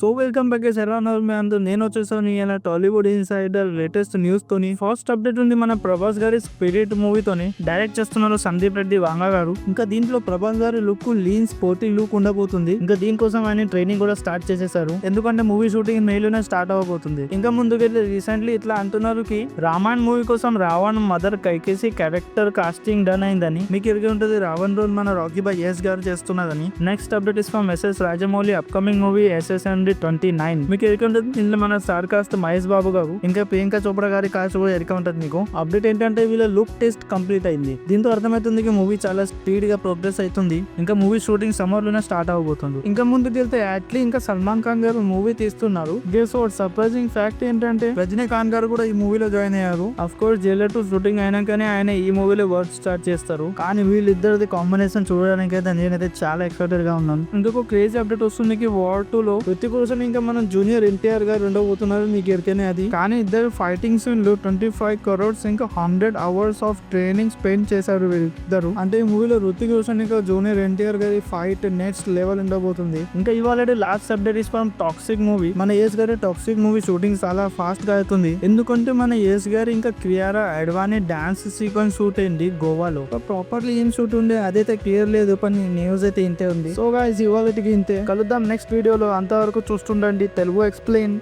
So welcome back ఎలా ఉన్నారు మీ అందరూ. నేను వచ్చేసాను ఇలా టాలీవుడ్ ఇన్సైడర్ లేటెస్ట్ న్యూస్ తోని. ఫస్ట్ అప్డేట్ ఉంది మన ప్రభాస్ గారి స్పిరిట్ మూవీతోని. డైరెక్ట్ చేస్తున్నారు సందీప్ రెడ్డి వాంగా గారు. ఇంకా దీంట్లో ప్రభాస్ గారి లుక్ లీన్ స్పోర్టీ లుక్ ఉండబోతుంది. ఇంకా దీనికోసం ఆయన ట్రైనింగ్ కూడా స్టార్ట్ చేసేసారు, ఎందుకంటే మూవీ షూటింగ్ మే లోనే స్టార్ట్ అవ్వబోతుంది. ఇంకా ముందుకెళ్ళి రీసెంట్లీ ఇట్లా అంటున్నారు కి రామాయణ్ మూవీ కోసం Ravan mother Kaikesi character casting done అయిందని. మీకు ఎరిగి ఉంటుంది రావణ్ రోల్ మన రాకీ బాయ్ ఎస్ గారు చేస్తున్నదని. Next update is from SS Rajamouli upcoming movie SSND29. మీకు ఎరిక ఉంటుంది ఇందులో మన స్టార్ కాస్ట్ మహేష్ బాబు గారు ఇంకా ప్రియాంక చోప్రా గారి కాస్ట్ కూడా ఎరిక ఉంటుంది మీకు. అప్డేట్ ఏంటంటే వీళ్ళ లుక్ టెస్ట్ కంప్లీట్ అయింది. దీంతో అర్థమవుతుంది మూవీ చాలా స్పీడ్ గా ప్రోగ్రెస్ అవుతుంది. ఇంకా మూవీ షూటింగ్ సమ్మర్ లోనే స్టార్ట్ అవబోతుంది. ఇంకా ముందుకు వెళ్తే యాక్చువల్లీ ఇంకా సల్మాన్ ఖాన్ గారు మూవీ తీస్తున్నారు. గెస్ వాట్ సర్ప్రైజింగ్ ఫ్యాక్ట్ ఏంటంటే రజనీకాంత్ గారు కూడా ఈ మూవీలో జాయిన్ అయ్యారు. అఫ్ కోర్స్ జైలర్ 2 షూటింగ్ అయినాకనే ఆయన ఈ మూవీలో వర్క్ స్టార్ట్ చేస్తారు. కానీ వీళ్ళిద్దరిది కాంబినేషన్ చూడడానికి అయితే నేనైతే చాలా ఎక్సైటెడ్ గా ఉన్నాను. ఇంకొక క్రేజీ అప్డేట్ వస్తుంది వార్ 2 లో ఋతిక్ రోషన్ ఇంకా మనం జూనియర్ ఎన్టీఆర్ గారు ఉండబోతున్నారు. మీకు ఎరికనే అది. కానీ ఇద్దరు ఫైటింగ్ సీన్ లో 25 crores ఇంకా 100 hours ఆఫ్ ట్రైనింగ్ స్పెండ్ చేశారు వీళ్ళిద్దరు. అంటే ఈ మూవీలో ఋతిక్ రోషన్ ఇంకా జూనియర్ ఎన్టీఆర్ గారి ఫైట్ నెక్స్ట్ లెవెల్ ఉండబోతుంది. ఇంకా ఇవాళ last update is from toxic movie. మన ఏస్ గారి టాక్సిక్ మూవీ షూటింగ్ చాలా ఫాస్ట్ గా అవుతుంది. ఎందుకంటే మన ఏస్ గారి ఇంకా క్రియారా అడ్వానీ డాన్స్ సీక్వెన్స్ షూట్ అయింది గోవాలో. ప్రాపర్లీ ఏం షూట్ ఉండే అదైతే క్లియర్ లేదు, కానీ న్యూస్ అయితే ఇంతే ఉంది. సో గాయ్స్ ఇవాళకి ఇంతే. కలుద్దాం నెక్స్ట్ వీడియోలో. అంతవరకు చూస్తుండండి తెలుగు ఎక్స్ప్లెయిన్.